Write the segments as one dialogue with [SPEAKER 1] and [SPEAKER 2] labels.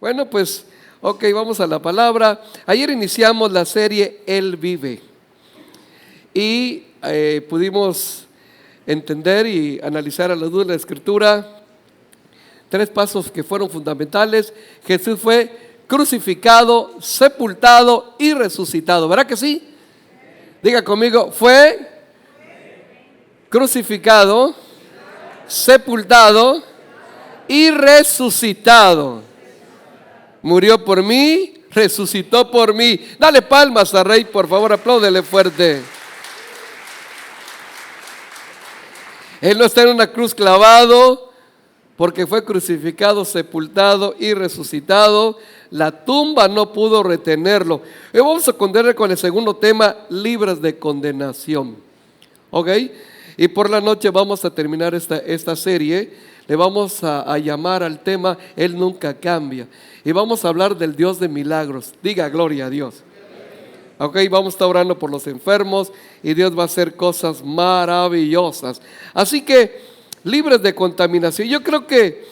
[SPEAKER 1] Bueno, pues, ok, vamos a la palabra. Ayer iniciamos la serie Él vive y pudimos entender y analizar a la luz de la Escritura tres pasos que fueron fundamentales. Jesús fue crucificado, sepultado y resucitado. ¿Verdad que sí? Diga conmigo, fue crucificado, sepultado y resucitado. Murió por mí, resucitó por mí. Dale palmas al Rey, por favor, apláudele fuerte. Él no está en una cruz clavado, porque fue crucificado, sepultado y resucitado. La tumba no pudo retenerlo. Hoy vamos a continuar con el segundo tema, libres de condenación. ¿Ok? Y por la noche vamos a terminar esta serie. Le vamos a llamar al tema Él nunca cambia. Y vamos a hablar del Dios de milagros. Diga gloria a Dios. Ok, vamos a estar orando por los enfermos y Dios va a hacer cosas maravillosas. Así que, libres de contaminación. Yo creo que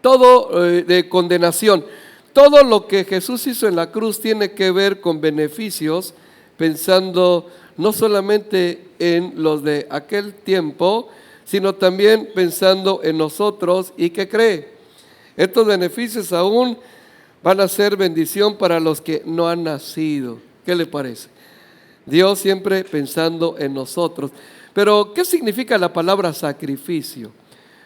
[SPEAKER 1] todo de condenación, todo lo que Jesús hizo en la cruz tiene que ver con beneficios, pensando no solamente en los de aquel tiempo, sino también pensando en nosotros. ¿Y qué cree? Estos beneficios aún van a ser bendición para los que no han nacido. ¿Qué le parece? Dios siempre pensando en nosotros. Pero, ¿qué significa la palabra sacrificio?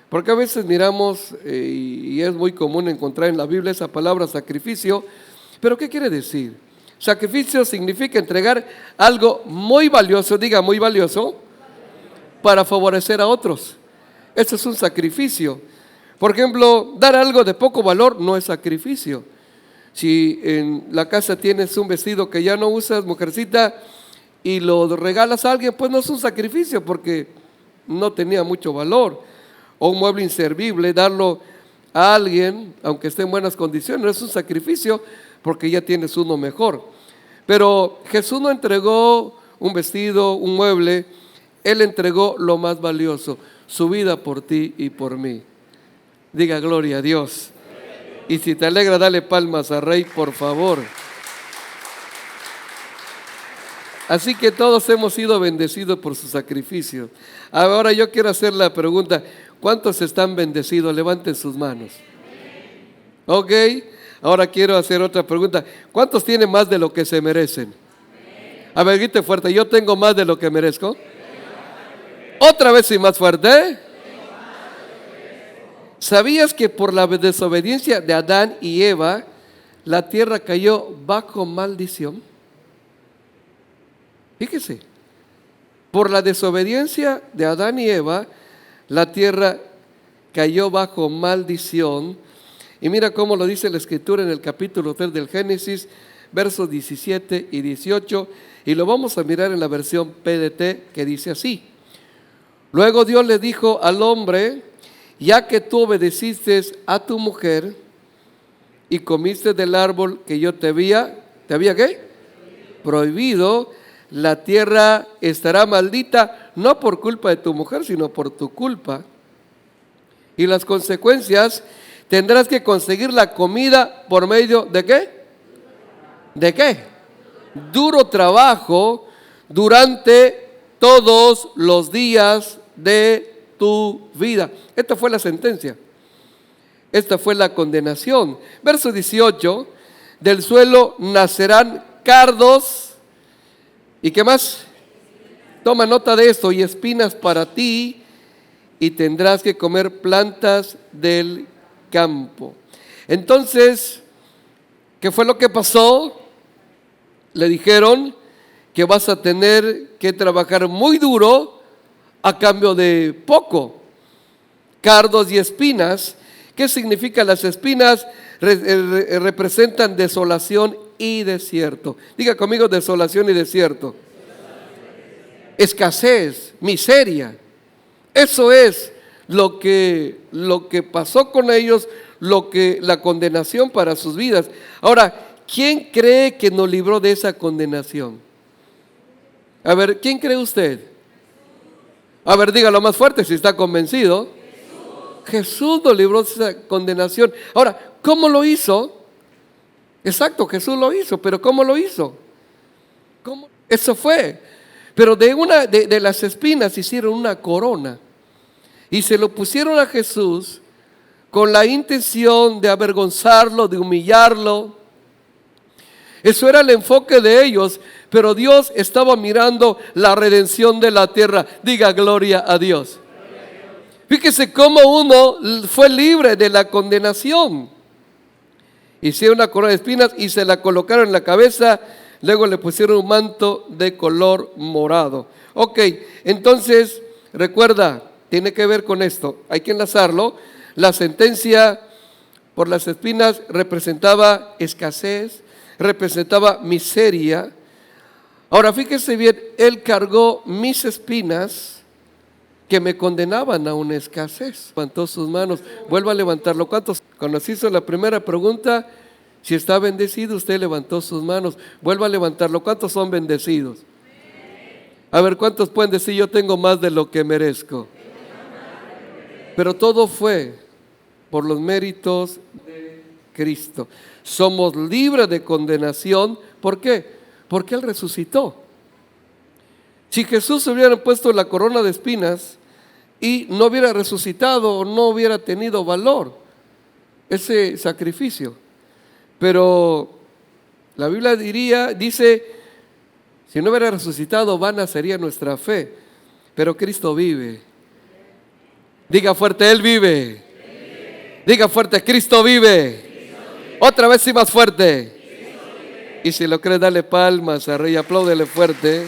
[SPEAKER 1] Porque a veces miramos, y es muy común encontrar en la Biblia esa palabra sacrificio, pero ¿qué quiere decir? Sacrificio significa entregar algo muy valioso, diga muy valioso, para favorecer a otros. Eso es un sacrificio. Por ejemplo, dar algo de poco valor no es sacrificio. Si en la casa tienes un vestido que ya no usas, mujercita, y lo regalas a alguien, pues no es un sacrificio porque no tenía mucho valor. O un mueble inservible, darlo a alguien, aunque esté en buenas condiciones, no es un sacrificio porque ya tienes uno mejor. Pero Jesús no entregó un vestido, un mueble, Él entregó lo más valioso, su vida por ti y por mí. Diga gloria a Dios. Y si te alegra, dale palmas al Rey, por favor. Así que todos hemos sido bendecidos por su sacrificio. Ahora yo quiero hacer la pregunta, ¿cuántos están bendecidos? Levanten sus manos. Ok, ahora quiero hacer otra pregunta. ¿Cuántos tienen más de lo que se merecen? A ver, grite fuerte, ¿yo tengo más de lo que merezco? Otra vez y más fuerte. ¿Sabías que por la desobediencia de Adán y Eva, la tierra cayó bajo maldición? Fíjese, por la desobediencia de Adán y Eva, la tierra cayó bajo maldición. Y mira cómo lo dice la Escritura en el capítulo 3 del Génesis, versos 17 y 18. Y lo vamos a mirar en la versión PDT, que dice así. Luego Dios le dijo al hombre: ya que tú obedeciste a tu mujer y comiste del árbol que yo ¿te había qué? Prohibido, la tierra estará maldita, no por culpa de tu mujer, sino por tu culpa. Y las consecuencias, tendrás que conseguir la comida por medio ¿de qué? ¿De qué? Duro trabajo durante todos los días de tu vida. Esta fue la sentencia. Esta fue la condenación. Verso 18, del suelo nacerán cardos. ¿Y qué más? Toma nota de esto. Y espinas para ti, y tendrás que comer plantas del campo. Entonces, ¿qué fue lo que pasó? Le dijeron que vas a tener que trabajar muy duro a cambio de poco. Cardos y espinas. ¿Qué significan las espinas? Representan desolación y desierto. Diga conmigo, desolación y desierto. Escasez, miseria. Eso es lo que pasó con ellos, la condenación para sus vidas. Ahora, ¿quién cree que nos libró de esa condenación? A ver, ¿quién cree usted? A ver, dígalo más fuerte si está convencido. Jesús nos libró de esa condenación. Ahora, ¿Cómo lo hizo? Exacto, Jesús lo hizo, pero ¿cómo lo hizo? ¿Cómo? Eso fue. Pero de las espinas hicieron una corona y se lo pusieron a Jesús con la intención de avergonzarlo, de humillarlo. Eso era el enfoque de ellos, pero Dios estaba mirando la redención de la tierra. Diga gloria a Dios. Fíjese cómo uno fue libre de la condenación. Hicieron una corona de espinas y se la colocaron en la cabeza. Luego le pusieron un manto de color morado. Ok, entonces recuerda, tiene que ver con esto. Hay que enlazarlo. La sentencia por las espinas representaba escasez, representaba miseria. Ahora fíjese bien, Él cargó mis espinas que me condenaban a una escasez. Levantó sus manos, vuelva a levantarlo. ¿Cuántos? Cuando se hizo la primera pregunta, si está bendecido, usted levantó sus manos, vuelva a levantarlo. ¿Cuántos son bendecidos? A ver, ¿cuántos pueden decir yo tengo más de lo que merezco? Pero todo fue por los méritos de Cristo. Somos libres de condenación. ¿Por qué? Porque Él resucitó. Si Jesús hubiera puesto la corona de espinas y no hubiera resucitado o no hubiera tenido valor ese sacrificio. Pero la Biblia dice, si no hubiera resucitado, vana sería nuestra fe. Pero Cristo vive. Diga fuerte, Él vive. Diga fuerte, Cristo vive. Otra vez y más fuerte. Y si lo crees, dale palmas a Rey, apláudele fuerte.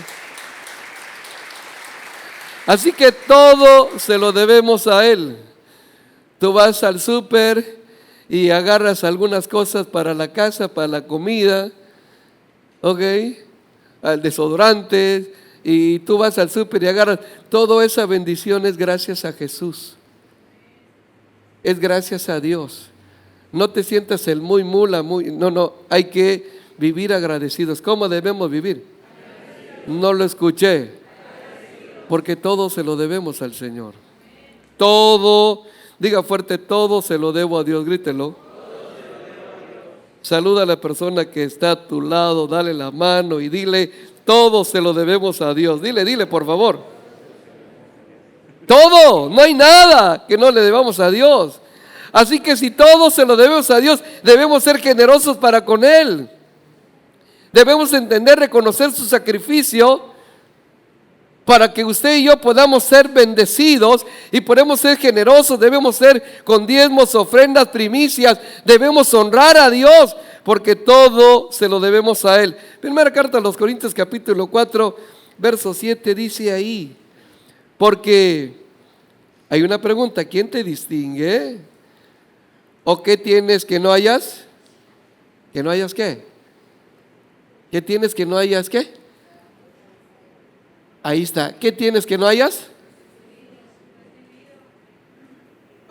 [SPEAKER 1] Así que todo se lo debemos a Él. Tú vas al súper y agarras algunas cosas para la casa, para la comida, ¿ok? Al desodorante, y tú vas al súper y agarras. Toda esa bendición es gracias a Jesús. Es gracias a Dios. No te sientas el muy mula, no, hay que vivir agradecidos. ¿Cómo debemos vivir? No lo escuché. Porque todo se lo debemos al Señor. Todo, diga fuerte, todo se lo debo a Dios, grítelo. Saluda a la persona que está a tu lado, dale la mano y dile, todo se lo debemos a Dios. Dile, por favor. Todo, no hay nada que no le debamos a Dios. Así que si todo se lo debemos a Dios, debemos ser generosos para con Él. Debemos entender, reconocer su sacrificio para que usted y yo podamos ser bendecidos y podemos ser generosos. Debemos ser con diezmos, ofrendas, primicias. Debemos honrar a Dios porque todo se lo debemos a Él. Primera carta a los Corintios capítulo 4 verso 7 dice ahí, porque hay una pregunta, ¿quién te distingue? ¿O qué tienes que no hayas? ¿Que no hayas qué? ¿Qué tienes que no hayas qué? Ahí está. ¿Qué tienes que no hayas?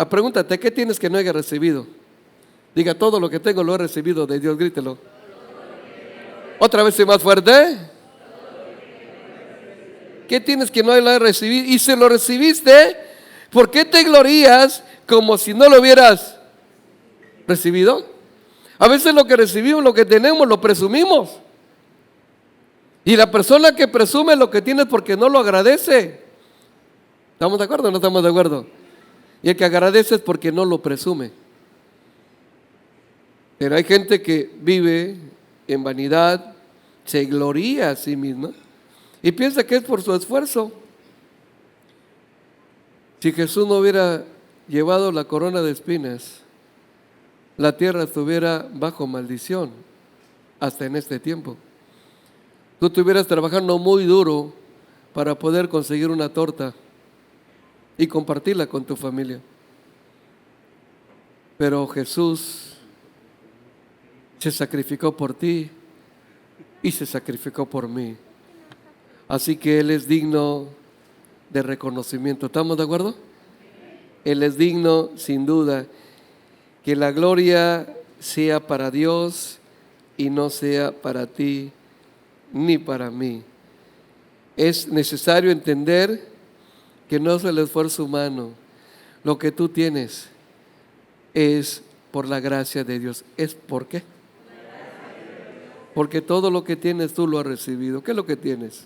[SPEAKER 1] Pregúntate, ¿qué tienes que no hayas recibido? Diga, todo lo que tengo lo he recibido de Dios, grítelo. Otra vez más fuerte. ¿Qué tienes que no hayas recibido? Y si lo recibiste, ¿por qué te glorías como si no lo hubieras recibido? A veces lo que recibimos, lo que tenemos, lo presumimos. Y la persona que presume lo que tiene es porque no lo agradece. ¿Estamos de acuerdo o no estamos de acuerdo? Y el que agradece es porque no lo presume. Pero hay gente que vive en vanidad, se gloría a sí misma y piensa que es por su esfuerzo. Si Jesús no hubiera llevado la corona de espinas, la tierra estuviera bajo maldición hasta en este tiempo. Tú estuvieras trabajando muy duro para poder conseguir una torta y compartirla con tu familia. Pero Jesús se sacrificó por ti y se sacrificó por mí. Así que Él es digno de reconocimiento. ¿Estamos de acuerdo? Él es digno, sin duda, que la gloria sea para Dios y no sea para ti ni para mí. Es necesario entender que no es el esfuerzo humano. Lo que tú tienes es Por la gracia de Dios. ¿Es por qué? Porque todo lo que tienes tú lo has recibido. ¿Qué es lo que tienes?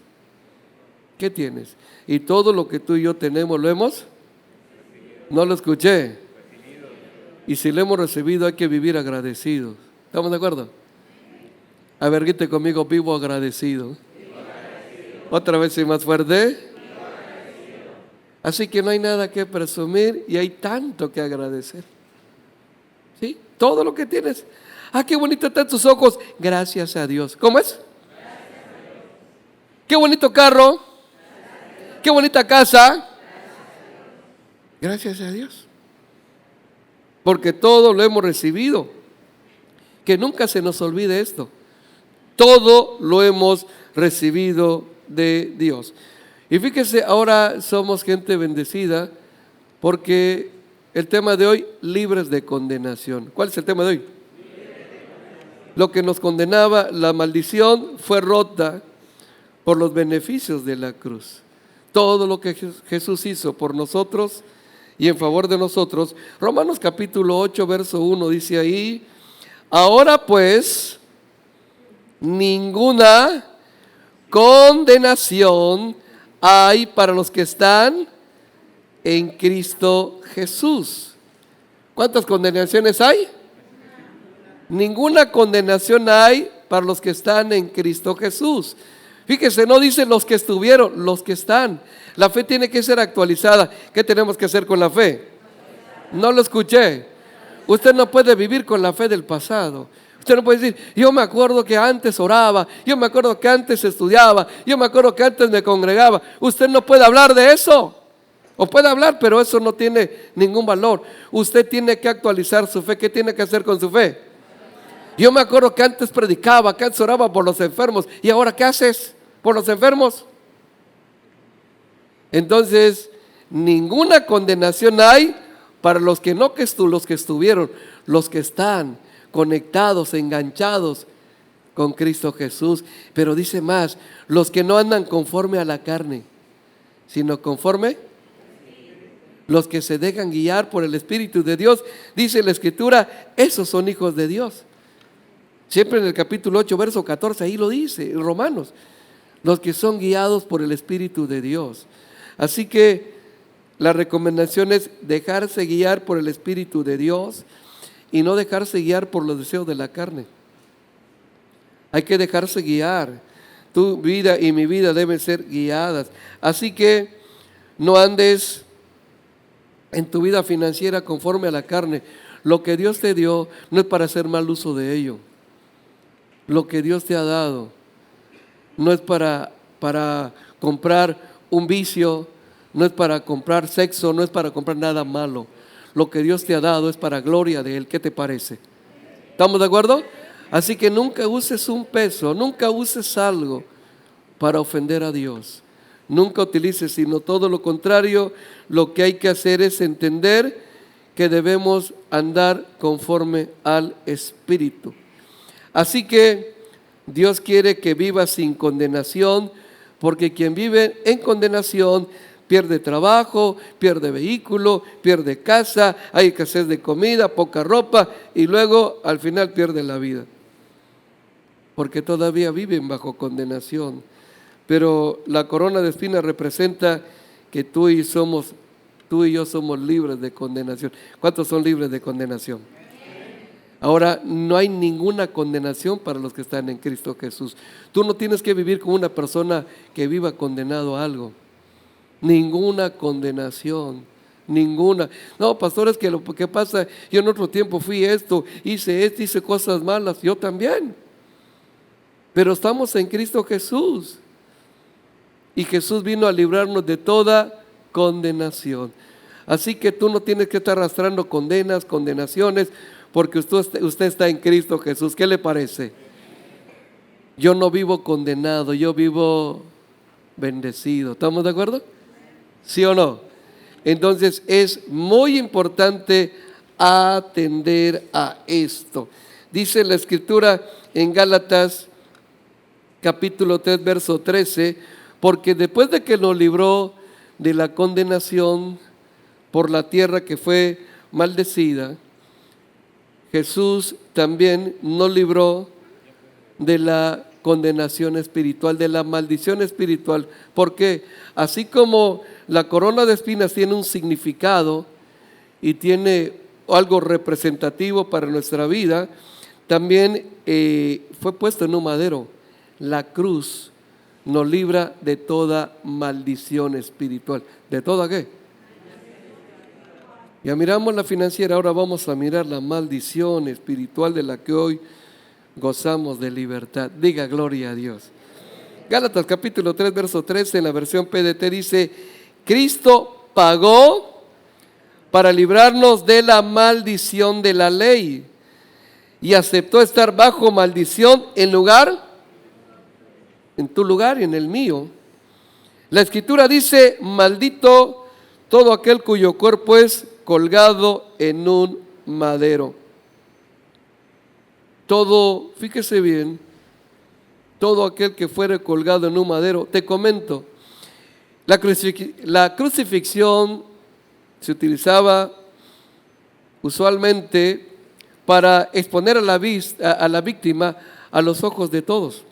[SPEAKER 1] ¿Qué tienes? Y todo lo que tú y yo tenemos, ¿lo hemos? No lo escuché. Y si lo hemos recibido, hay que vivir agradecidos. ¿Estamos de acuerdo? A ver, grite conmigo, vivo agradecido. Otra vez y más fuerte. Así que no hay nada que presumir y hay tanto que agradecer. ¿Sí? Todo lo que tienes. Ah, qué bonito están tus ojos. Gracias a Dios. ¿Cómo es? Qué bonito carro. Qué bonita casa. Gracias a Dios. Porque todo lo hemos recibido. Que nunca se nos olvide esto. Todo lo hemos recibido de Dios. Y fíjese, ahora somos gente bendecida porque el tema de hoy, libres de condenación. ¿Cuál es el tema de hoy? Lo que nos condenaba, la maldición, fue rota por los beneficios de la cruz. Todo lo que Jesús hizo por nosotros y en favor de nosotros. Romanos capítulo 8, verso 1 dice ahí: ahora pues, ninguna condenación hay para los que están en Cristo Jesús. ¿Cuántas condenaciones hay? Ninguna condenación hay para los que están en Cristo Jesús. Fíjese, no dice los que estuvieron, los que están. La fe tiene que ser actualizada. ¿Qué tenemos que hacer con la fe? No lo escuché. Usted no puede vivir con la fe del pasado. Usted no puede decir, yo me acuerdo que antes oraba, yo me acuerdo que antes estudiaba, yo me acuerdo que antes me congregaba. Usted no puede hablar de eso. O puede hablar, pero eso no tiene ningún valor. Usted tiene que actualizar su fe. ¿Qué tiene que hacer con su fe? Yo me acuerdo que antes predicaba, que antes oraba por los enfermos. ¿Y ahora qué haces por los enfermos? Entonces, ninguna condenación hay para los que no, los que estuvieron, los que están conectados, enganchados con Cristo Jesús. Pero dice más, los que no andan conforme a la carne, sino conforme, los que se dejan guiar por el Espíritu de Dios. Dice la Escritura, esos son hijos de Dios. Siempre en el capítulo 8, verso 14, ahí lo dice, en Romanos. Los que son guiados por el Espíritu de Dios. Así que la recomendación es dejarse guiar por el Espíritu de Dios y no dejarse guiar por los deseos de la carne. Hay que dejarse guiar. Tu vida y mi vida deben ser guiadas. Así que no andes en tu vida financiera conforme a la carne. Lo que Dios te dio no es para hacer mal uso de ello. Lo que Dios te ha dado no es para comprar un vicio, no es para comprar sexo, no es para comprar nada malo. Lo que Dios te ha dado es para gloria de Él. ¿Qué te parece? ¿Estamos de acuerdo? Así que nunca uses un peso, nunca uses algo para ofender a Dios. Nunca utilices, sino todo lo contrario. Lo que hay que hacer es entender que debemos andar conforme al Espíritu. Así que Dios quiere que vivas sin condenación, porque quien vive en condenación pierde trabajo, pierde vehículo, pierde casa, hay escasez de comida, poca ropa y luego al final pierde la vida. Porque todavía viven bajo condenación. Pero la corona de espinas representa que tú y yo somos libres de condenación. ¿Cuántos son libres de condenación? Ahora, no hay ninguna condenación para los que están en Cristo Jesús. Tú no tienes que vivir con una persona que viva condenado a algo. Ninguna condenación, ninguna. No, pastor, es que lo que pasa, yo en otro tiempo fui esto, hice cosas malas, yo también. Pero estamos en Cristo Jesús. Y Jesús vino a librarnos de toda condenación. Así que tú no tienes que estar arrastrando condenaciones, porque usted está en Cristo Jesús. ¿Qué le parece? Yo no vivo condenado, yo vivo bendecido. ¿Estamos de acuerdo? ¿Sí o no? Entonces es muy importante atender a esto. Dice la Escritura en Gálatas capítulo 3, verso 13, porque después de que nos libró de la condenación por la tierra que fue maldecida, Jesús también nos libró de la condenación espiritual, de la maldición espiritual, porque así como la corona de espinas tiene un significado y tiene algo representativo para nuestra vida, también fue puesto en un madero. La cruz nos libra de toda maldición espiritual. ¿De toda qué? Ya miramos la financiera, ahora vamos a mirar la maldición espiritual de la que hoy gozamos de libertad. Diga gloria a Dios. Gálatas capítulo 3, verso 13, en la versión PDT dice: Cristo pagó para librarnos de la maldición de la ley y aceptó estar bajo maldición en tu lugar y en el mío. La Escritura dice: maldito todo aquel cuyo cuerpo es colgado en un madero. Todo, fíjese bien, todo aquel que fuere colgado en un madero. Te comento, la crucifixión se utilizaba usualmente para exponer a la víctima a los ojos de todos.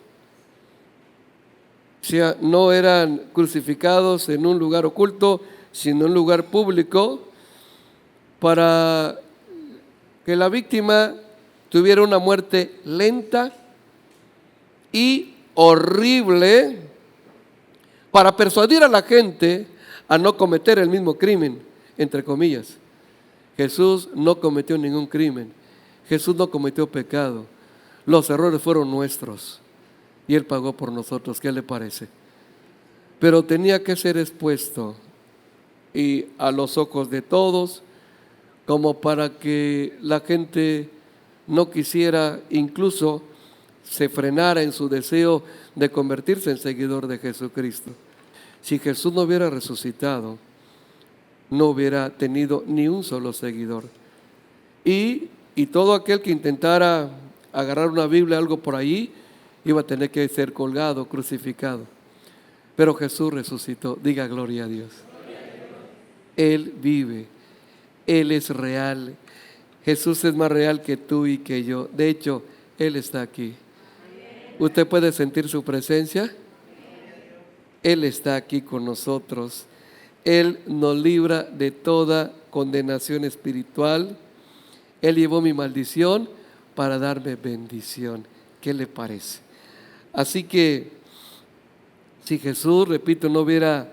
[SPEAKER 1] O sea, no eran crucificados en un lugar oculto, sino en un lugar público, para que la víctima tuviera una muerte lenta y horrible, para persuadir a la gente a no cometer el mismo crimen, entre comillas. Jesús no cometió ningún crimen, Jesús no cometió pecado, los errores fueron nuestros y Él pagó por nosotros. ¿Qué le parece? Pero tenía que ser expuesto y a los ojos de todos, como para que la gente no quisiera, incluso se frenara en su deseo de convertirse en seguidor de Jesucristo. Si Jesús no hubiera resucitado, no hubiera tenido ni un solo seguidor. Y todo aquel que intentara agarrar una Biblia, algo por ahí, iba a tener que ser colgado, crucificado. Pero Jesús resucitó. Diga gloria a Dios. Él vive, Él es real. Jesús es más real que tú y que yo. De hecho, Él está aquí. ¿Usted puede sentir su presencia? Él está aquí con nosotros. Él nos libra de toda condenación espiritual. Él llevó mi maldición para darme bendición. ¿Qué le parece? Así que si Jesús, repito, no hubiera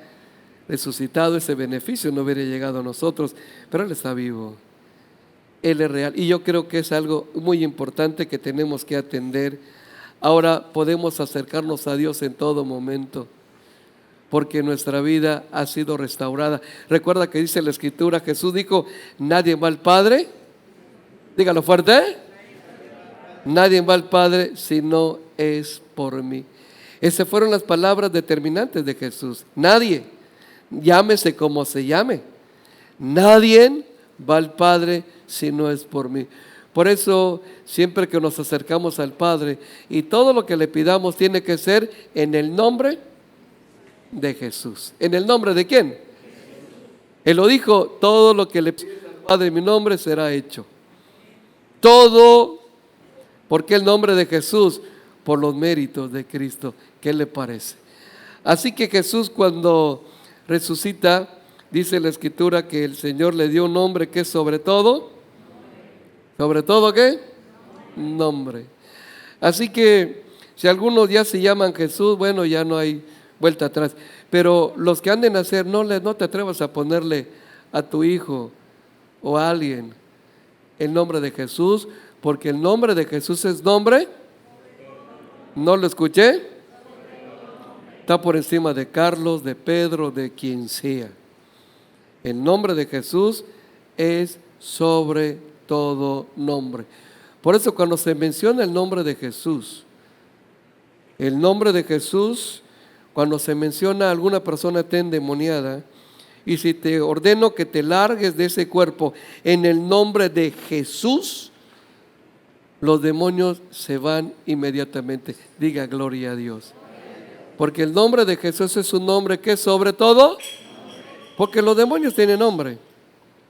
[SPEAKER 1] resucitado, ese beneficio no hubiera llegado a nosotros, pero Él está vivo. Él es real. Y yo creo que es algo muy importante que tenemos que atender. Ahora podemos acercarnos a Dios en todo momento, porque nuestra vida ha sido restaurada. Recuerda que dice la Escritura, Jesús dijo: nadie va al Padre, dígalo fuerte, nadie va al Padre si no es por mí. Esas fueron las palabras determinantes de Jesús. Nadie, llámese como se llame, nadie va al Padre si no es por mí. Por eso, siempre que nos acercamos al Padre, y todo lo que le pidamos tiene que ser en el nombre de Jesús. ¿En el nombre de quién? Él lo dijo: todo lo que le pides al Padre en mi nombre será hecho. Todo. ¿Por qué el nombre de Jesús? Por los méritos de Cristo. ¿Qué le parece? Así que Jesús, cuando resucita, dice la Escritura que el Señor le dio un nombre que es sobre todo. ¿Sobre todo qué? Nombre. Así que si algunos ya se llaman Jesús, bueno, ya no hay vuelta atrás. Pero los que han de nacer, no te atrevas a ponerle a tu hijo o a alguien el nombre de Jesús, porque el nombre de Jesús es nombre. ¿No lo escuché? Está por encima de Carlos, de Pedro, de quien sea. El nombre de Jesús es sobre todo nombre. Por eso cuando se menciona el nombre de Jesús, cuando se menciona a alguna persona está endemoniada, y si te ordeno que te largues de ese cuerpo en el nombre de Jesús, los demonios se van inmediatamente. Diga gloria a Dios. Porque el nombre de Jesús es un nombre que es sobre todo, porque los demonios tienen nombre,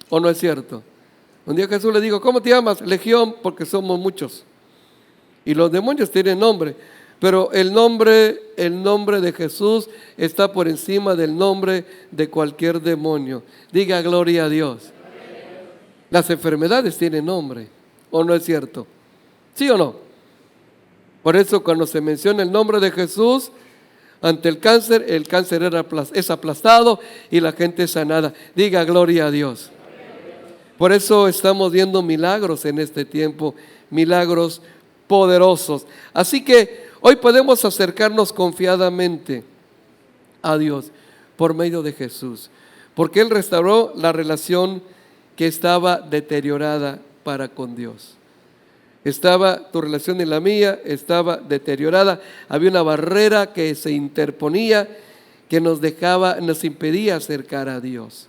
[SPEAKER 1] ¿o no es cierto? Un día Jesús le dijo, ¿cómo te llamas? Legión, porque somos muchos. Y los demonios tienen nombre, pero el nombre de Jesús está por encima del nombre de cualquier demonio. Diga gloria a Dios. Las enfermedades tienen nombre, ¿o no es cierto? ¿Sí o no? Por eso cuando se menciona el nombre de Jesús ante el cáncer es aplastado y la gente es sanada. Diga gloria a Dios. Por eso estamos viendo milagros en este tiempo, milagros poderosos. Así que hoy podemos acercarnos confiadamente a Dios por medio de Jesús, porque Él restauró la relación que estaba deteriorada para con Dios. Tu relación y la mía estaba deteriorada. Había una barrera que se interponía, que nos impedía acercar a Dios.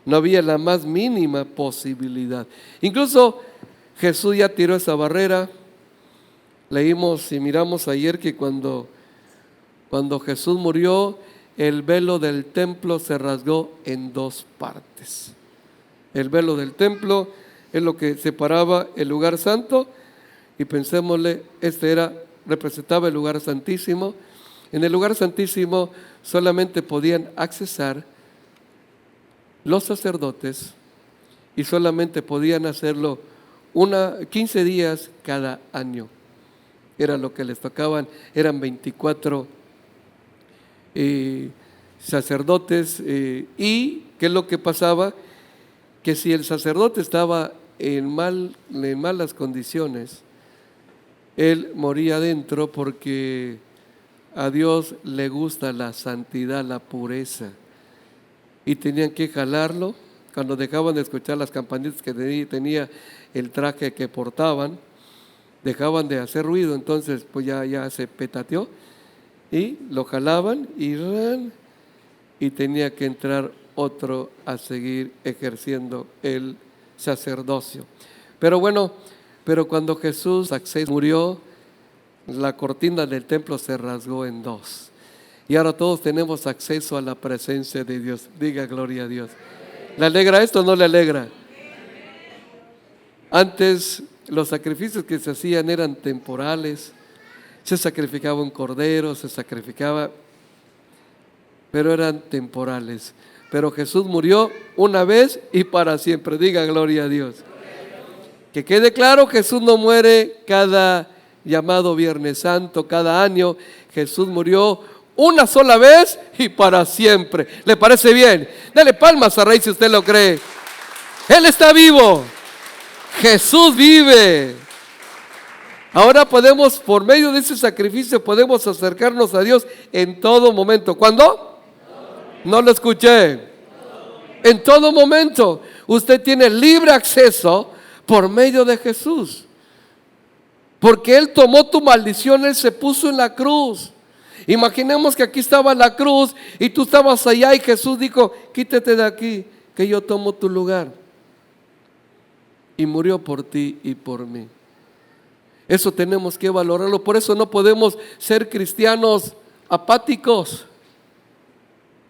[SPEAKER 1] No había la más mínima posibilidad. Incluso Jesús ya tiró esa barrera. Leímos y miramos ayer que cuando Jesús murió, el velo del templo se rasgó en dos partes. El velo del templo es lo que separaba el lugar santo, y pensémosle, representaba el lugar santísimo. En el lugar santísimo solamente podían accesar los sacerdotes, y solamente podían hacerlo 15 días cada año. Era lo que les tocaban, eran 24 sacerdotes. ¿Y qué es lo que pasaba? Que si el sacerdote estaba en malas condiciones, él moría adentro, porque a Dios le gusta la santidad, la pureza. Y tenían que jalarlo. Cuando dejaban de escuchar las campanitas que tenía el traje que portaban, dejaban de hacer ruido, entonces pues ya se petateó, y lo jalaban y tenía que entrar otro a seguir ejerciendo el sacerdocio. Pero cuando Jesús murió, la cortina del templo se rasgó en dos, y ahora todos tenemos acceso a la presencia de Dios. Diga gloria a Dios. ¿Le alegra esto o no le alegra? Antes los sacrificios que se hacían eran temporales. Se sacrificaba un cordero, pero eran temporales. Pero Jesús murió una vez y para siempre. Diga gloria a Dios. Que quede claro, Jesús no muere cada llamado Viernes Santo, cada año. Jesús murió una sola vez y para siempre. ¿Le parece bien? Dale palmas a Rey si usted lo cree. Él está vivo. Jesús vive. Ahora podemos, por medio de ese sacrificio, podemos acercarnos a Dios en todo momento. ¿Cuándo? No lo escuché. En todo momento. Usted tiene libre acceso por medio de Jesús. Porque Él tomó tu maldición, Él se puso en la cruz. Imaginemos que aquí estaba la cruz y tú estabas allá, y Jesús dijo, quítate de aquí, que yo tomo tu lugar. Y murió por ti y por mí. Eso tenemos que valorarlo. Por eso no podemos ser cristianos apáticos.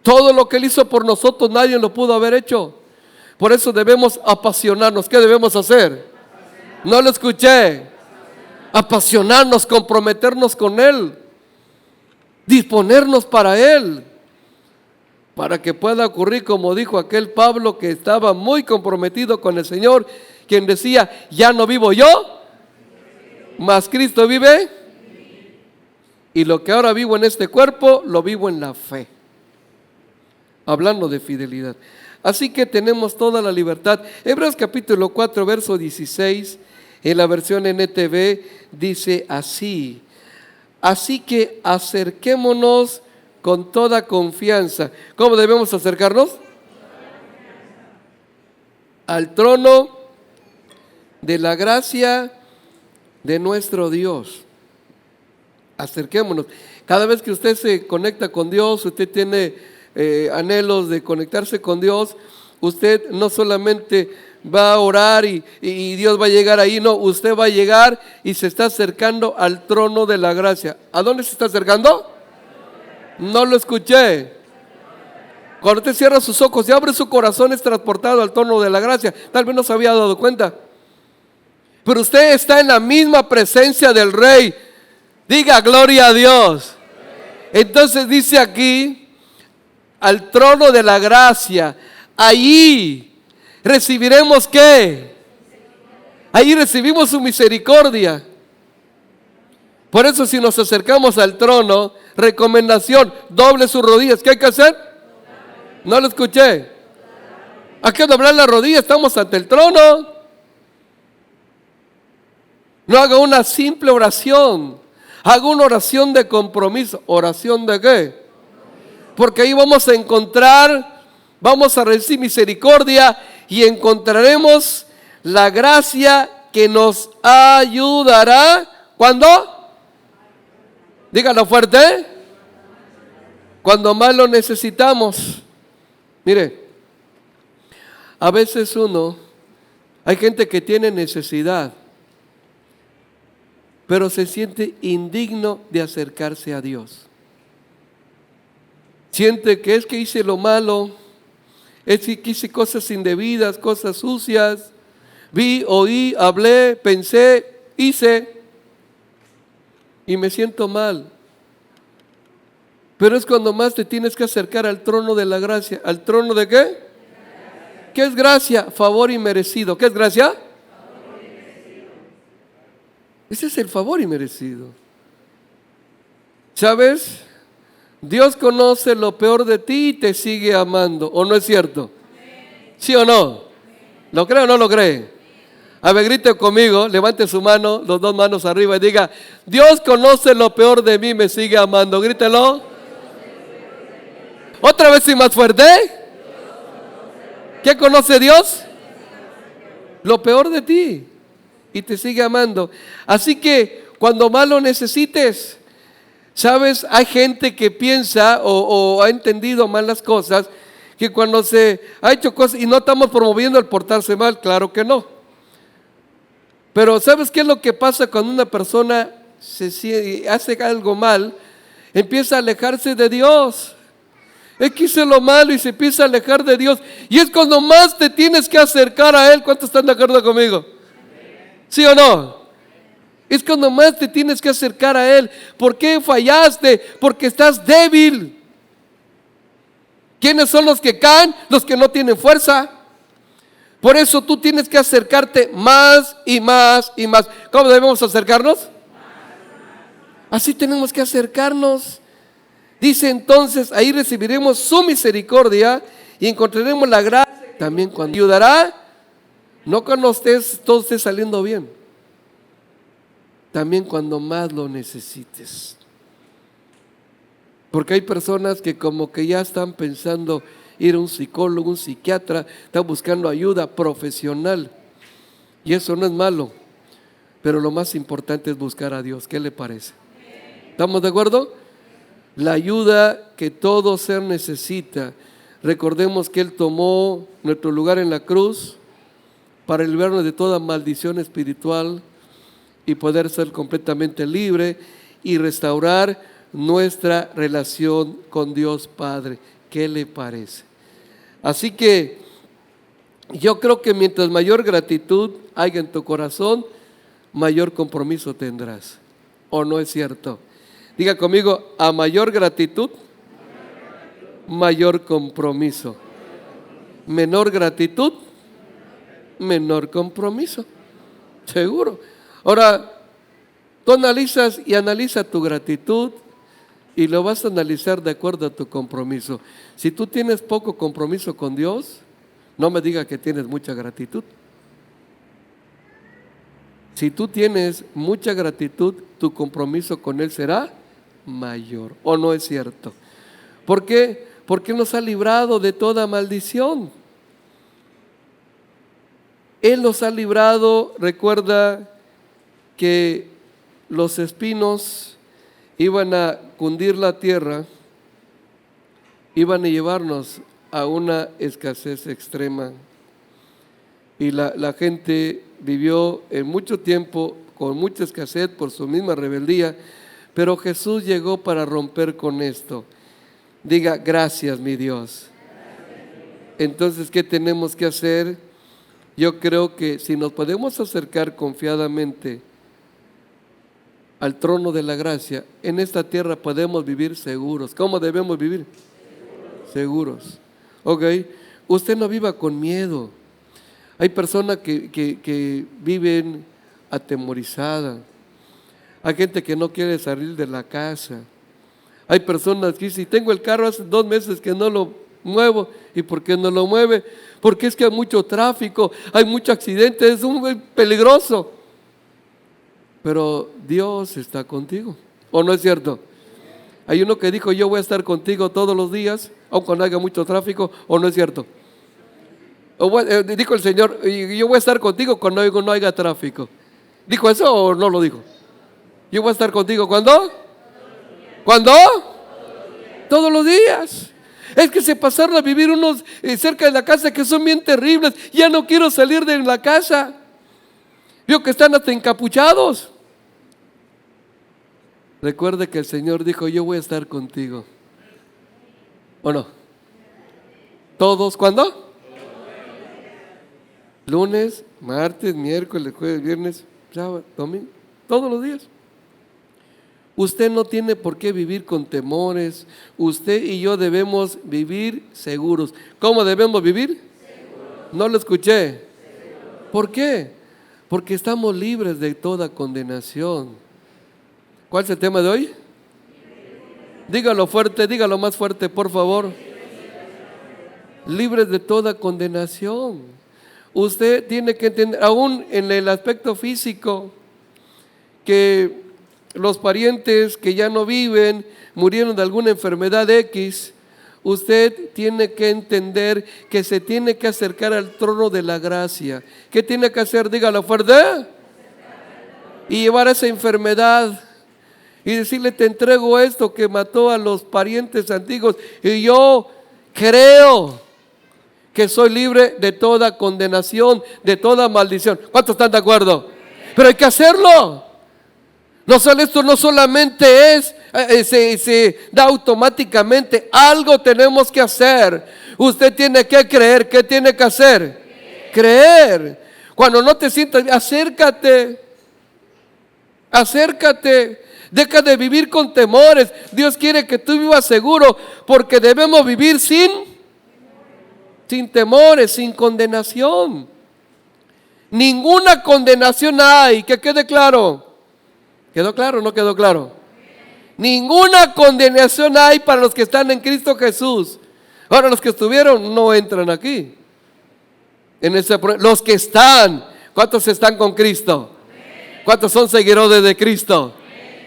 [SPEAKER 1] Todo lo que Él hizo por nosotros nadie lo pudo haber hecho. Por eso debemos apasionarnos. ¿Qué debemos hacer? No lo escuché. Apasionarnos, comprometernos con Él, disponernos para Él, para que pueda ocurrir como dijo aquel Pablo, que estaba muy comprometido con el Señor, quien decía, ya no vivo yo, mas Cristo vive, y lo que ahora vivo en este cuerpo, lo vivo en la fe. Hablando de fidelidad. Así que tenemos toda la libertad. Hebreos capítulo 4, verso 16, en la versión NTV, dice así: así que acerquémonos con toda confianza. ¿Cómo debemos acercarnos? Al trono de la gracia de nuestro Dios. Acerquémonos. Cada vez que usted se conecta con Dios, usted tiene anhelos de conectarse con Dios, usted no solamente va a orar y Dios va a llegar ahí, no, usted va a llegar y se está acercando al trono de la gracia. ¿A dónde se está acercando? No lo escuché. Cuando usted cierra sus ojos y abre su corazón, es transportado al trono de la gracia. Tal vez no se había dado cuenta. Pero usted está en la misma presencia del Rey. Diga gloria a Dios. Entonces dice aquí, al trono de la gracia. Allí recibiremos ¿qué? Allí recibimos su misericordia. Por eso si nos acercamos al trono, recomendación, doble sus rodillas. ¿Qué hay que hacer? No lo escuché. Hay que doblar la rodilla, estamos ante el trono. No haga una simple oración, haga una oración de compromiso. ¿Oración de qué? Porque ahí vamos a encontrar, vamos a recibir misericordia y encontraremos la gracia que nos ayudará. ¿Cuándo? Dígalo fuerte. Cuando más lo necesitamos. Mire, a veces hay gente que tiene necesidad, pero se siente indigno de acercarse a Dios. Siente que es que hice lo malo, es que hice cosas indebidas, cosas sucias, vi, oí, hablé, pensé, hice y me siento mal. Pero es cuando más te tienes que acercar al trono de la gracia. ¿Al trono de qué? ¿Qué es gracia? Favor inmerecido. ¿Qué es gracia? Favor inmerecido. Ese es el favor inmerecido. ¿Sabes? Dios conoce lo peor de ti y te sigue amando. ¿O no es cierto? ¿Sí o no? ¿Lo cree o no lo cree? A ver, grite conmigo, levante su mano, las dos manos arriba y diga: Dios conoce lo peor de mí, me sigue amando. Grítelo. Otra vez y más fuerte. ¿Qué conoce Dios? Lo peor de ti y te sigue amando. Así que cuando más lo necesites, ¿sabes? Hay gente que piensa o ha entendido mal las cosas, que cuando se ha hecho cosas, y no estamos promoviendo el portarse mal, claro que no. Pero ¿sabes qué es lo que pasa cuando una persona hace algo mal? Empieza a alejarse de Dios. Es que hice lo malo y se empieza a alejar de Dios. Y es cuando más te tienes que acercar a Él. ¿Cuántos están de acuerdo conmigo? ¿Sí o no? Es cuando más te tienes que acercar a Él. ¿Por qué fallaste? Porque estás débil. ¿Quiénes son los que caen? Los que no tienen fuerza. Por eso tú tienes que acercarte más y más y más. ¿Cómo debemos acercarnos? Así tenemos que acercarnos. Dice entonces, ahí recibiremos su misericordia y encontraremos la gracia. También cuando ayudará, no cuando todo esté saliendo bien, también cuando más lo necesites. Porque hay personas que como que ya están pensando ir a un psicólogo, un psiquiatra, están buscando ayuda profesional. Y eso no es malo, pero lo más importante es buscar a Dios. ¿Qué le parece? ¿Estamos de acuerdo? La ayuda que todo ser necesita. Recordemos que Él tomó nuestro lugar en la cruz para librarnos de toda maldición espiritual y poder ser completamente libre y restaurar nuestra relación con Dios Padre. ¿Qué le parece? Así que yo creo que mientras mayor gratitud haya en tu corazón, mayor compromiso tendrás. ¿O no es cierto? Diga conmigo: a mayor gratitud, mayor compromiso. Menor gratitud, menor compromiso. Seguro. Ahora, tú analizas y analiza tu gratitud y lo vas a analizar de acuerdo a tu compromiso. Si tú tienes poco compromiso con Dios, no me diga que tienes mucha gratitud. Si tú tienes mucha gratitud, tu compromiso con Él será mayor. ¿O no es cierto? ¿Por qué? Porque Él nos ha librado de toda maldición. Él nos ha librado. Recuerda que los espinos iban a cundir la tierra, iban a llevarnos a una escasez extrema. Y la gente vivió en mucho tiempo con mucha escasez por su misma rebeldía. Pero Jesús llegó para romper con esto. Diga: gracias, mi Dios. Entonces, ¿qué tenemos que hacer? Yo creo que si nos podemos acercar confiadamente al trono de la gracia, en esta tierra podemos vivir seguros. ¿Cómo debemos vivir? Seguros. Ok, usted no viva con miedo. Hay personas que viven atemorizadas. Hay gente que no quiere salir de la casa. Hay personas que dicen, tengo el carro hace 2 meses que no lo muevo. ¿Y por qué no lo mueve? Porque es que hay mucho tráfico, hay mucho accidente, es muy peligroso. Pero Dios está contigo, ¿o no es cierto? Hay uno que dijo, yo voy a estar contigo todos los días, aun cuando haya mucho tráfico, ¿o no es cierto? Dijo el Señor, yo voy a estar contigo cuando no haya tráfico. ¿Dijo eso o no lo dijo? Yo voy a estar contigo, ¿cuándo? ¿Cuándo? Todos los días. Es que se pasaron a vivir unos cerca de la casa que son bien terribles. Ya no quiero salir de la casa. Veo que están hasta encapuchados. Recuerde que el Señor dijo, yo voy a estar contigo. ¿O no? ¿Todos? ¿Cuándo? Lunes, martes, miércoles, jueves, viernes, sábado, domingo. Todos los días. Usted no tiene por qué vivir con temores. Usted y yo debemos vivir seguros. ¿Cómo debemos vivir? Seguros. No lo escuché. Seguros. ¿Por qué? Porque estamos libres de toda condenación. ¿Cuál es el tema de hoy? Dígalo fuerte, dígalo más fuerte, por favor. Libres de toda condenación. Usted tiene que entender, aún en el aspecto físico, que los parientes que ya no viven, murieron de alguna enfermedad X, usted tiene que entender que se tiene que acercar al trono de la gracia. ¿Qué tiene que hacer? Dígalo fuerte. Y llevar esa enfermedad y decirle, te entrego esto que mató a los parientes antiguos y yo creo que soy libre de toda condenación, de toda maldición. ¿Cuántos están de acuerdo? Pero hay que hacerlo. No solo esto, no solamente se da automáticamente, algo tenemos que hacer. Usted tiene que creer. ¿Qué tiene que hacer? Creer. Cuando no te sientas, acércate. Deja de vivir con temores. Dios quiere que tú vivas seguro, porque debemos vivir sin temores, sin condenación. Ninguna condenación hay, que quede claro. ¿Quedó claro o no quedó claro? Ninguna condenación hay para los que están en Cristo Jesús. Ahora, los que estuvieron no entran aquí. Los que están, ¿cuántos están con Cristo? ¿Cuántos son seguidores de Cristo?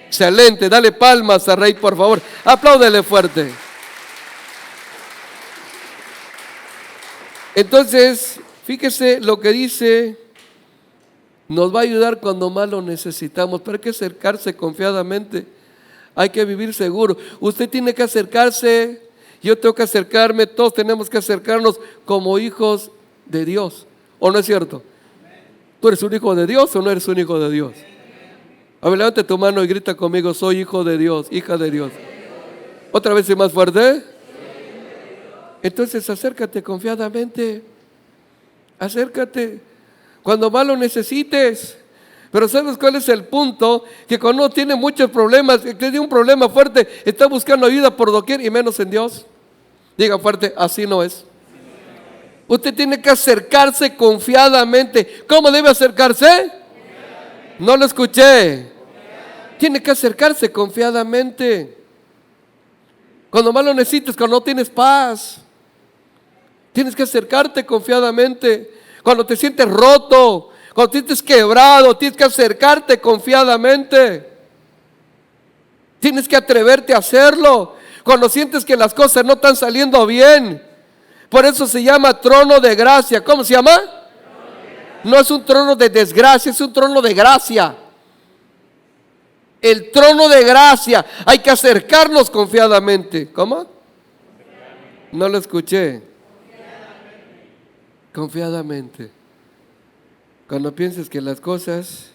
[SPEAKER 1] Excelente, dale palmas a Rey, por favor. Apláudele fuerte. Entonces, fíjese lo que dice. Nos va a ayudar cuando más lo necesitamos, pero hay que acercarse confiadamente. Hay que vivir seguro. Usted tiene que acercarse, yo tengo que acercarme, todos tenemos que acercarnos como hijos de Dios. ¿O no es cierto? ¿Tú eres un hijo de Dios o no eres un hijo de Dios? A ver, levante tu mano y grita conmigo, soy hijo de Dios, hija de Dios. Otra vez y más fuerte. Entonces acércate confiadamente. Acércate cuando más lo necesites. Pero ¿sabes cuál es el punto? Que cuando uno tiene muchos problemas, que tiene un problema fuerte, está buscando ayuda por doquier y menos en Dios. Diga fuerte, así no es. Usted tiene que acercarse confiadamente. ¿Cómo debe acercarse? No lo escuché. Tiene que acercarse confiadamente. Cuando más lo necesites, cuando no tienes paz, tienes que acercarte confiadamente. Cuando te sientes roto, cuando te sientes quebrado, tienes que acercarte confiadamente. Tienes que atreverte a hacerlo. Cuando sientes que las cosas no están saliendo bien. Por eso se llama trono de gracia. ¿Cómo se llama? No es un trono de desgracia, es un trono de gracia. El trono de gracia. Hay que acercarnos confiadamente. ¿Cómo? No lo escuché. Confiadamente. Cuando pienses que las cosas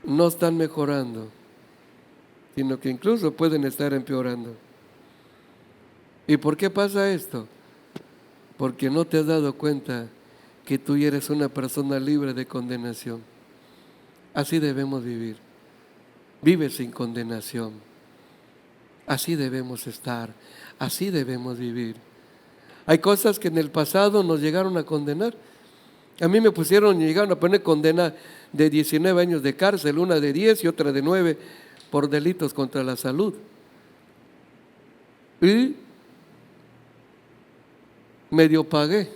[SPEAKER 1] no están mejorando, sino que incluso pueden estar empeorando. ¿Y por qué pasa esto? porque no te has dado cuenta que tú ya eres una persona libre de condenación. Así debemos vivir. Vive sin condenación. Así debemos estar. Así debemos vivir. Hay cosas que en el pasado nos llegaron a condenar. A mí me llegaron a poner condena de 19 años de cárcel, una de 10 y otra de 9 por delitos contra la salud. Y medio pagué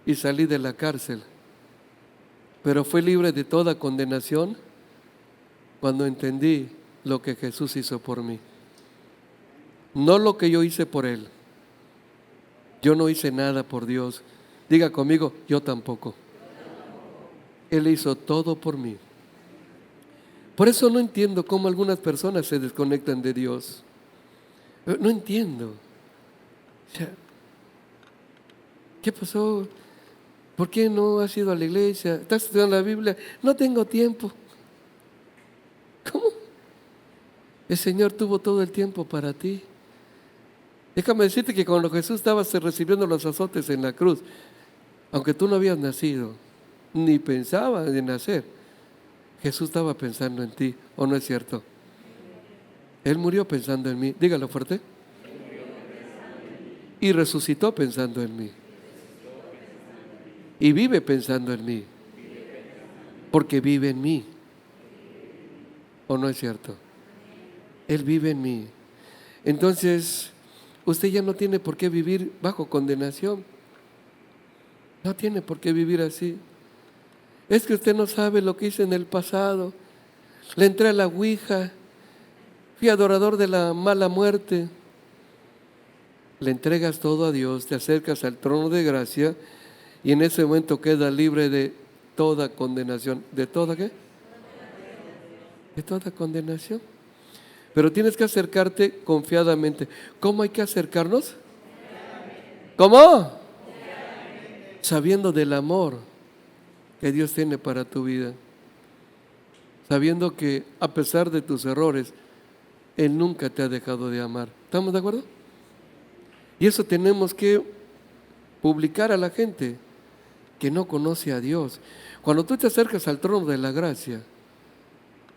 [SPEAKER 1] y salí de la cárcel. Pero fui libre de toda condenación cuando entendí lo que Jesús hizo por mí. No lo que yo hice por Él. Yo no hice nada por Dios. Diga conmigo, yo tampoco. Él hizo todo por mí. Por eso no entiendo cómo algunas personas se desconectan de Dios. No entiendo. O sea, ¿qué pasó? ¿Por qué no has ido a la iglesia? ¿Estás estudiando la Biblia? No tengo tiempo. ¿Cómo? El Señor tuvo todo el tiempo para ti. Déjame decirte que cuando Jesús estaba recibiendo los azotes en la cruz, aunque tú no habías nacido, ni pensabas en nacer, Jesús estaba pensando en ti, ¿o no es cierto? Él murió pensando en mí, dígalo fuerte. Y resucitó pensando en mí. Y vive pensando en mí. Porque vive en mí. ¿O no es cierto? Él vive en mí. Entonces, usted ya no tiene por qué vivir bajo condenación. No tiene por qué vivir así. Es que usted no sabe lo que hice en el pasado. Le entré a la ouija. Fui adorador de la mala muerte. Le entregas todo a Dios, te acercas al trono de gracia y en ese momento quedas libre de toda condenación. ¿De toda qué? De toda condenación. Pero tienes que acercarte confiadamente. ¿Cómo hay que acercarnos? ¿Cómo? Sabiendo del amor que Dios tiene para tu vida. Sabiendo que a pesar de tus errores, Él nunca te ha dejado de amar. ¿Estamos de acuerdo? Y eso tenemos que publicar a la gente que no conoce a Dios. Cuando tú te acercas al trono de la gracia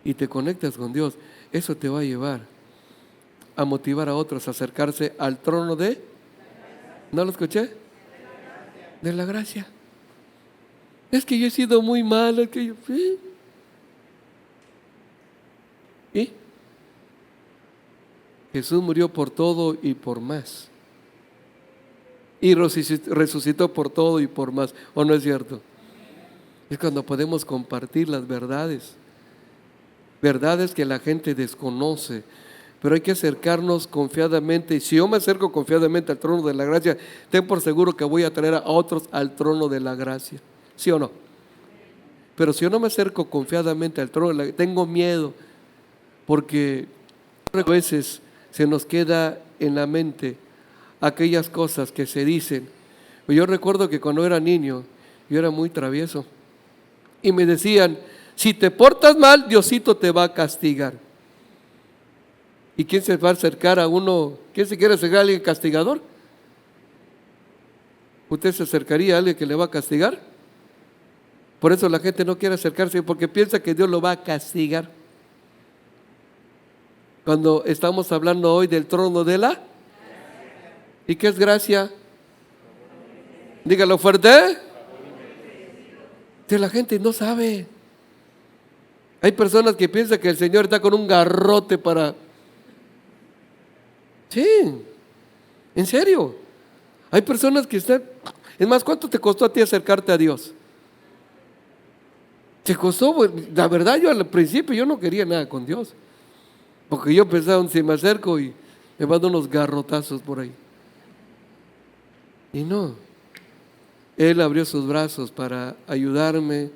[SPEAKER 1] y te conectas con Dios, eso te va a llevar a motivar a otros a acercarse al trono de... ¿No lo escuché? De la gracia. Es que yo he sido muy malo, es que yo... ¿sí? ¿Y? Jesús murió por todo y por más. Y resucitó por todo y por más. ¿O no es cierto? Es cuando podemos compartir las verdades. Verdades que la gente desconoce. Pero hay que acercarnos confiadamente. Y si yo me acerco confiadamente al trono de la gracia, ten por seguro que voy a traer a otros al trono de la gracia. ¿Sí o no? Pero si yo no me acerco confiadamente al trono de la gracia, tengo miedo. Porque a veces se nos queda en la mente aquellas cosas que se dicen. Yo recuerdo que cuando era niño, yo era muy travieso. Y me decían, si te portas mal, Diosito te va a castigar. ¿Y quién se va a acercar a uno? ¿Quién se quiere acercar a alguien castigador? ¿Usted se acercaría a alguien que le va a castigar? Por eso la gente no quiere acercarse, porque piensa que Dios lo va a castigar. Cuando estamos hablando hoy del trono de la... ¿Y qué es gracia? Dígalo fuerte. Que la gente no sabe. Hay personas que piensan que el Señor está con un garrote para... Sí, en serio. Hay personas que están... Es más, ¿cuánto te costó a ti acercarte a Dios? Te costó, la verdad, yo al principio yo no quería nada con Dios. Porque yo pensaba, si me acerco y me van a dar unos garrotazos por ahí. Y no, Él abrió sus brazos para ayudarme,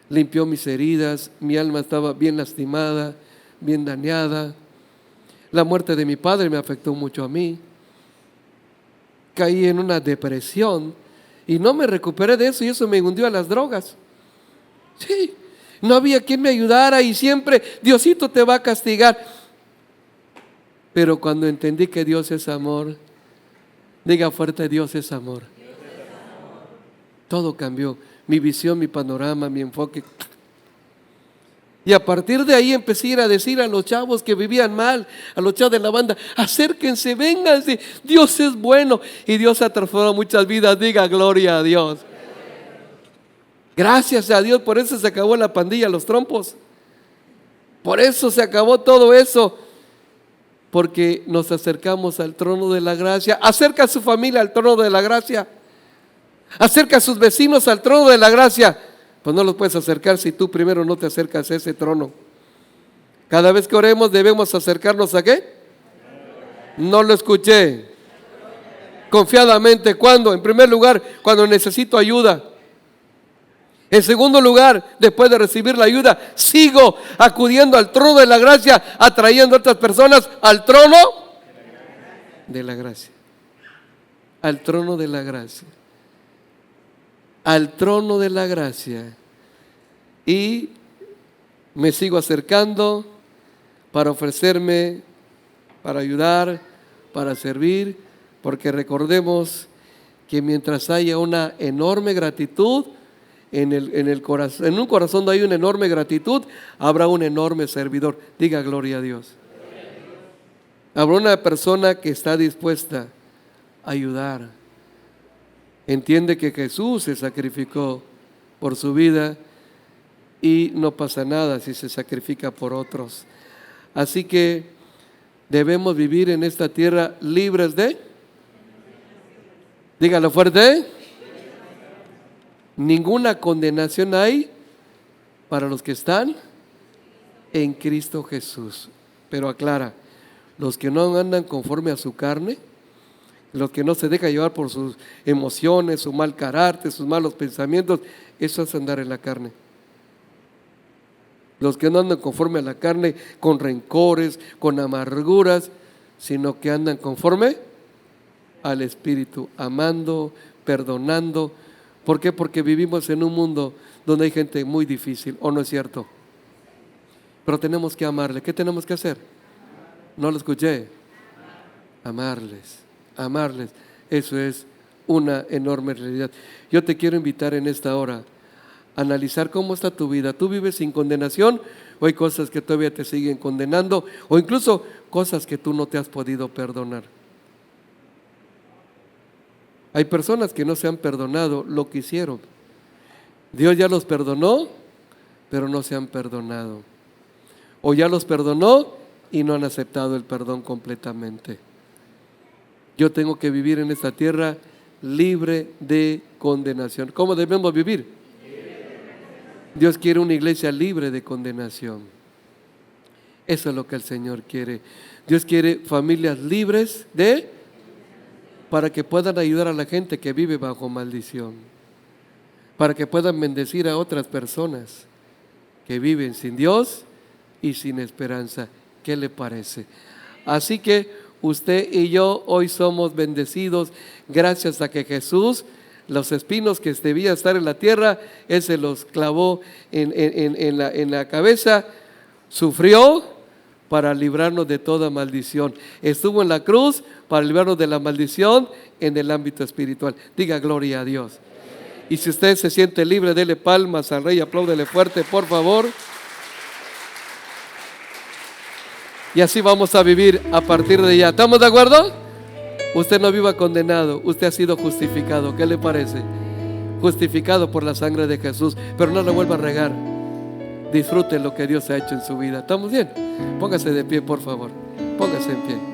[SPEAKER 1] limpió mis heridas, mi alma estaba bien lastimada, bien dañada. La muerte de mi padre me afectó mucho a mí. Caí en una depresión y no me recuperé de eso y eso me hundió a las drogas. Sí, no había quien me ayudara y siempre Diosito te va a castigar. Pero cuando entendí que Dios es amor, Diga fuerte: Dios es amor. Todo cambió, mi visión, mi panorama, mi enfoque. Y a partir de ahí empecé a ir a decir a los chavos que vivían mal, a los chavos de la banda: acérquense, vénganse, Dios es bueno. Y Dios ha transformado muchas vidas. Diga gloria a Dios. Gracias a Dios, por eso se acabó la pandilla, los trompos. Por eso se acabó todo eso. Porque nos acercamos al trono de la gracia. Acerca a su familia al trono de la gracia. Acerca a sus vecinos al trono de la gracia. Pues no los puedes acercar si tú primero no te acercas a ese trono. Cada vez que oremos debemos acercarnos ¿a qué? No lo escuché. Confiadamente, ¿cuándo? En primer lugar, cuando necesito ayuda. En segundo lugar, después de recibir la ayuda, sigo acudiendo al trono de la gracia, atrayendo a otras personas al trono de la gracia. Al trono de la gracia. Al trono de la gracia. Y me sigo acercando para ofrecerme, para ayudar, para servir, porque recordemos que mientras haya una enorme gratitud en un corazón donde hay una enorme gratitud, habrá un enorme servidor. Diga gloria a Dios. Habrá una persona que está dispuesta a ayudar. Entiende que Jesús se sacrificó por su vida y no pasa nada si se sacrifica por otros. Así que debemos vivir en esta tierra libres de, dígalo fuerte, ninguna condenación hay para los que están en Cristo Jesús. Pero aclara: los que no andan conforme a su carne, los que no se dejan llevar por sus emociones, su mal carácter, sus malos pensamientos, eso es andar en la carne. Los que no andan conforme a la carne, con rencores, con amarguras, sino que andan conforme al Espíritu, amando, perdonando. ¿Por qué? Porque vivimos en un mundo donde hay gente muy difícil, ¿o no es cierto? Pero tenemos que amarle. ¿Qué tenemos que hacer? No lo escuché. Amarles. Amarles. Eso es una enorme realidad. Yo te quiero invitar en esta hora a analizar cómo está tu vida. ¿Tú vives sin condenación o hay cosas que todavía te siguen condenando, o incluso cosas que tú no te has podido perdonar? Hay personas que no se han perdonado lo que hicieron. Dios ya los perdonó, pero no se han perdonado. O ya los perdonó y no han aceptado el perdón completamente. Yo tengo que vivir en esta tierra libre de condenación. ¿Cómo debemos vivir? Dios quiere una iglesia libre de condenación. Eso es lo que el Señor quiere. Dios quiere familias libres para que puedan ayudar a la gente que vive bajo maldición, para que puedan bendecir a otras personas que viven sin Dios y sin esperanza. ¿Qué le parece? Así que usted y yo hoy somos bendecidos gracias a que Jesús, los espinos que debían estar en la tierra, Él se los clavó en la cabeza, sufrió para librarnos de toda maldición. Estuvo en la cruz para librarnos de la maldición en el ámbito espiritual. Diga gloria a Dios. Y si usted se siente libre, dele palmas al Rey, apláudele fuerte, por favor. Y así vamos a vivir a partir de ya. ¿Estamos de acuerdo? Usted no viva condenado, usted ha sido justificado. ¿Qué le parece? Justificado por la sangre de Jesús. Pero no lo vuelva a regar. Disfrute lo que Dios ha hecho en su vida. ¿Estamos bien? Póngase de pie, por favor. Póngase en pie.